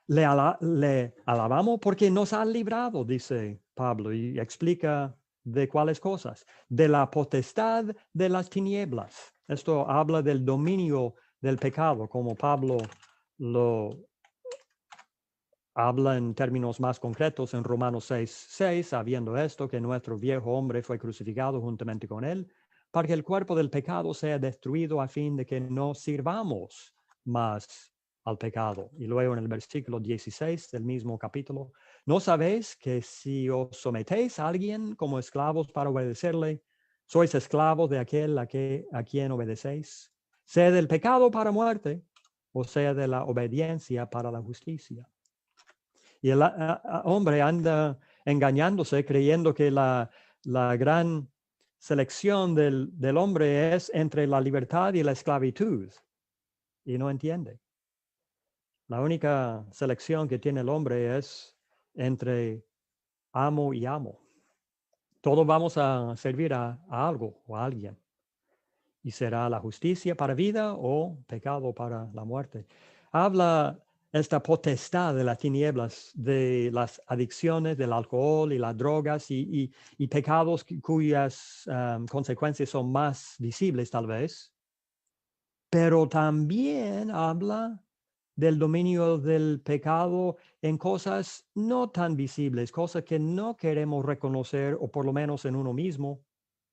Le alabamos porque nos ha librado, dice Pablo, y explica ¿de cuáles cosas? De la potestad de las tinieblas. Esto habla del dominio del pecado, como Pablo lo habla en términos más concretos en Romanos 6:6, sabiendo esto, que nuestro viejo hombre fue crucificado juntamente con él, para que el cuerpo del pecado sea destruido a fin de que no sirvamos más al pecado. Y luego en el versículo 16 del mismo capítulo, ¿no sabéis que si os sometéis a alguien como esclavos para obedecerle, sois esclavos de aquel a quien obedecéis? Sea del pecado para muerte, o sea de la obediencia para la justicia. Y el hombre anda engañándose creyendo que la gran selección del hombre es entre la libertad y la esclavitud. Y no entiende. La única selección que tiene el hombre es entre amo y amo. Todos vamos a servir a algo o a alguien. Y será la justicia para vida o pecado para la muerte. Habla esta potestad de las tinieblas, de las adicciones, del alcohol y las drogas y pecados cuyas consecuencias son más visibles tal vez. Pero también habla del dominio del pecado en cosas no tan visibles, cosas que no queremos reconocer o por lo menos en uno mismo,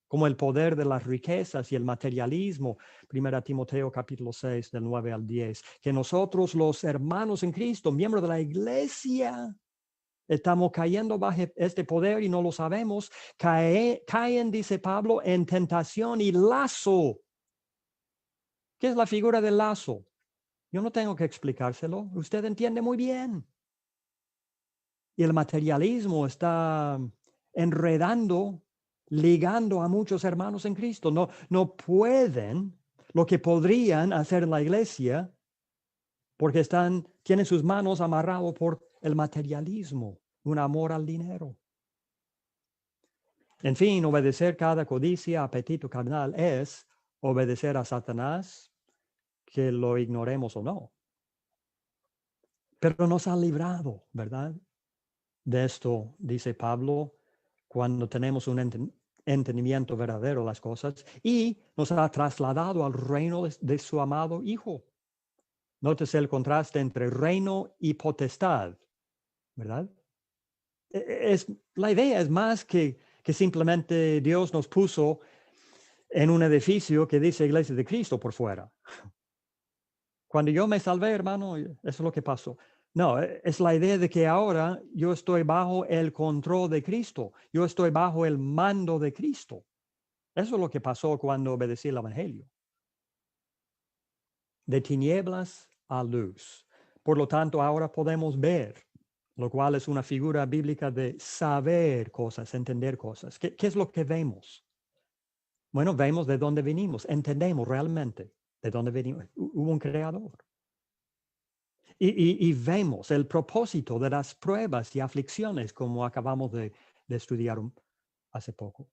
como el poder de las riquezas y el materialismo. 1 Timoteo capítulo 6 del 9 al 10, que nosotros los hermanos en Cristo, miembros de la iglesia, estamos cayendo bajo este poder y no lo sabemos. Caen, dice Pablo, en tentación y lazo. ¿Qué es la figura del lazo? Yo no tengo que explicárselo. Usted entiende muy bien. Y el materialismo está enredando, ligando a muchos hermanos en Cristo. No pueden lo que podrían hacer en la iglesia porque tienen sus manos amarrados por el materialismo, un amor al dinero. En fin, obedecer cada codicia, apetito carnal es obedecer a Satanás, que lo ignoremos o no. Pero nos ha librado, ¿verdad? De esto, dice Pablo, cuando tenemos un entendimiento verdadero de las cosas, y nos ha trasladado al reino de su amado Hijo. Nótese el contraste entre reino y potestad, ¿verdad? La idea es más que simplemente Dios nos puso en un edificio que dice Iglesia de Cristo por fuera. Cuando yo me salvé, hermano, eso es lo que pasó. No, es la idea de que ahora yo estoy bajo el control de Cristo. Yo estoy bajo el mando de Cristo. Eso es lo que pasó cuando obedecí el Evangelio. De tinieblas a luz. Por lo tanto, ahora podemos ver, lo cual es una figura bíblica de saber cosas, entender cosas. ¿Qué es lo que vemos? Bueno, vemos de dónde venimos, entendemos realmente de dónde venimos. Hubo un creador. Y vemos el propósito de las pruebas y aflicciones, como acabamos de estudiar hace poco.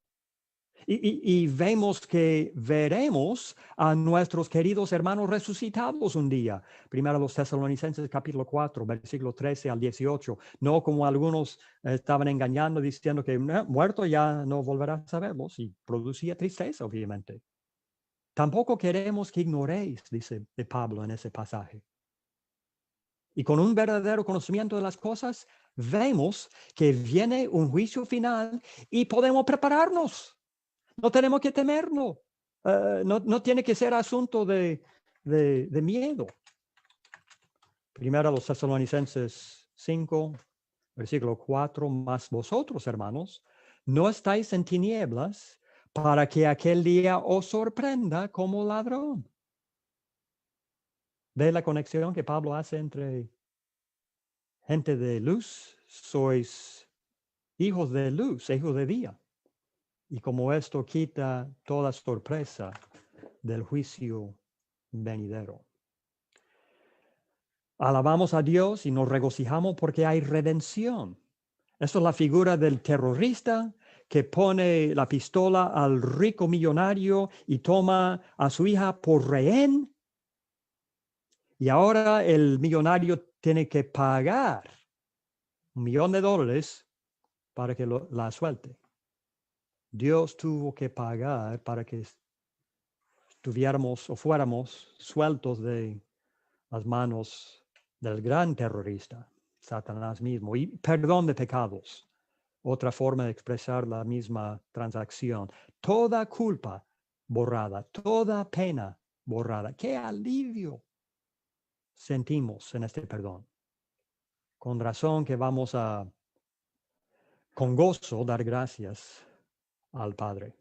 Y vemos que veremos a nuestros queridos hermanos resucitados un día. Primero los Tesalonicenses capítulo 4, versículo 13 al 18. No como algunos estaban engañando diciendo que muerto ya no volverás a verlos, y producía tristeza, obviamente. Tampoco queremos que ignoréis, dice de Pablo en ese pasaje. Y con un verdadero conocimiento de las cosas, vemos que viene un juicio final y podemos prepararnos. No tenemos que temerlo. No tiene que ser asunto de miedo. Primero a los Tesalonicenses 5, versículo 4, más vosotros, hermanos, no estáis en tinieblas para que aquel día os sorprenda como ladrón. ¿Ve la conexión que Pablo hace entre gente de luz? Sois hijos de luz, hijos de día. Y como esto quita toda sorpresa del juicio venidero. Alabamos a Dios y nos regocijamos porque hay redención. Esto es la figura del terrorista que pone la pistola al rico millonario y toma a su hija por rehén. Y ahora el millonario tiene que pagar $1 millón para que la suelte. Dios tuvo que pagar para que estuviéramos o fuéramos sueltos de las manos del gran terrorista, Satanás mismo, y perdón de pecados. Otra forma de expresar la misma transacción. Toda culpa borrada, toda pena borrada. ¡Qué alivio sentimos en este perdón! Con razón que vamos a, con gozo, dar gracias al Padre.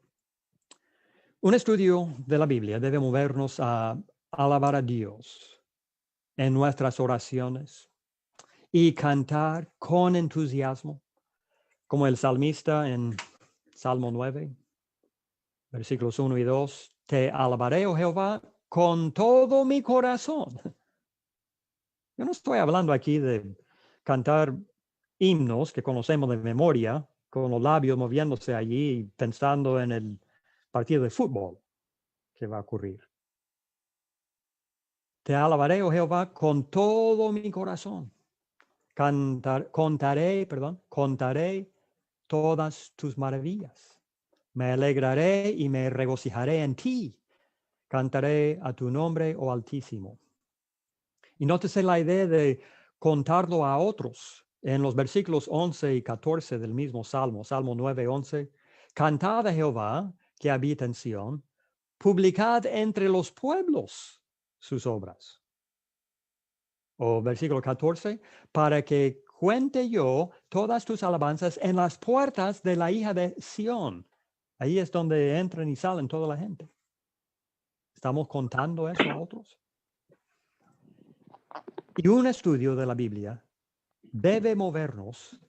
Un estudio de la Biblia debe movernos a alabar a Dios en nuestras oraciones y cantar con entusiasmo, como el salmista en Salmo 9, versículos 1 y 2. Te alabaré, oh Jehová, con todo mi corazón. Yo no estoy hablando aquí de cantar himnos que conocemos de memoria, con los labios moviéndose allí, pensando en el partido de fútbol que va a ocurrir. Te alabaré, oh Jehová, con todo mi corazón. Contaré todas tus maravillas. Me alegraré y me regocijaré en ti. Cantaré a tu nombre, oh Altísimo. Y nótese la idea de contarlo a otros. En los versículos 11 y 14 del mismo Salmo, Salmo 9, 11. Cantad a Jehová, que habita en Sión. Publicad entre los pueblos sus obras. O versículo 14. Para que cuente yo todas tus alabanzas en las puertas de la hija de Sión. Ahí es donde entran y salen toda la gente. ¿Estamos contando eso a otros? Y un estudio de la Biblia debe movernos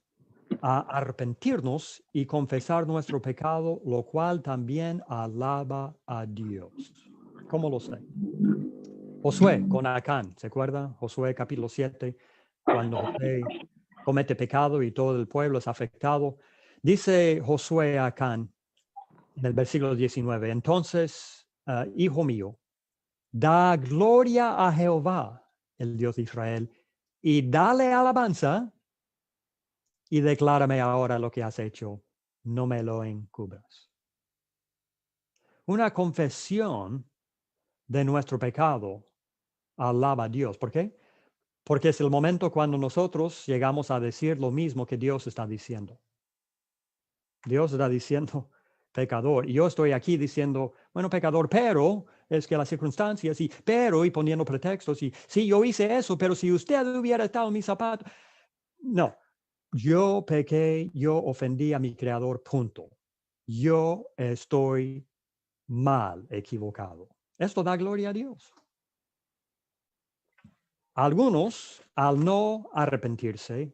a arrepentirnos y confesar nuestro pecado, lo cual también alaba a Dios. ¿Cómo lo sé? Josué con Acán, ¿se acuerda? Josué capítulo 7, cuando Josué comete pecado y todo el pueblo es afectado. Dice Josué a Acán en el versículo 19, entonces, hijo mío, da gloria a Jehová, el Dios de Israel, y dale alabanza, y declárame ahora lo que has hecho, no me lo encubras. Una confesión de nuestro pecado alaba a Dios. ¿Por qué? Porque es el momento cuando nosotros llegamos a decir lo mismo que Dios está diciendo. Dios está diciendo, pecador, y yo estoy aquí diciendo, bueno, pecador, pero es que las circunstancias, y pero, y poniendo pretextos, y sí, yo hice eso, pero si usted hubiera estado en mis zapatos. No, yo pequé, yo ofendí a mi creador, punto. Yo estoy mal, equivocado. Esto da gloria a Dios. Algunos, al no arrepentirse,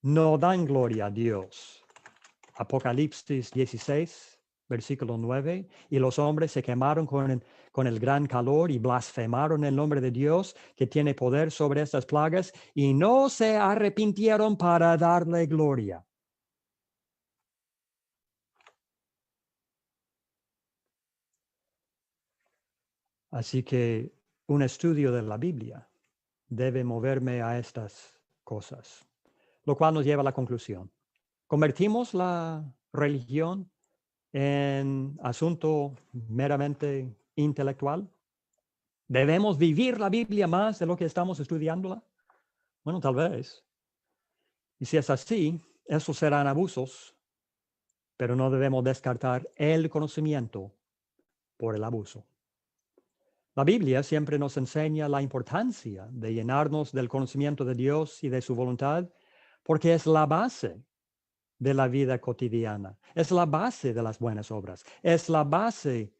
no dan gloria a Dios. Apocalipsis 16, versículo 9, y los hombres se quemaron con el gran calor y blasfemaron el nombre de Dios que tiene poder sobre estas plagas y no se arrepintieron para darle gloria. Así que un estudio de la Biblia debe moverme a estas cosas, lo cual nos lleva a la conclusión. ¿Convertimos la religión en asunto meramente intelectual? ¿Debemos vivir la Biblia más de lo que estamos estudiándola? Bueno, tal vez. Y si es así, esos serán abusos, pero no debemos descartar el conocimiento por el abuso. La Biblia siempre nos enseña la importancia de llenarnos del conocimiento de Dios y de su voluntad, porque es la base de la vida cotidiana, es la base de las buenas obras, es la base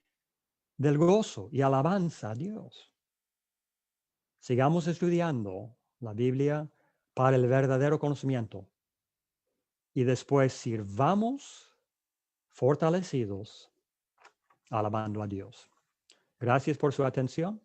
del gozo y alabanza a Dios. Sigamos estudiando la Biblia para el verdadero conocimiento y después sirvamos fortalecidos alabando a Dios. Gracias por su atención.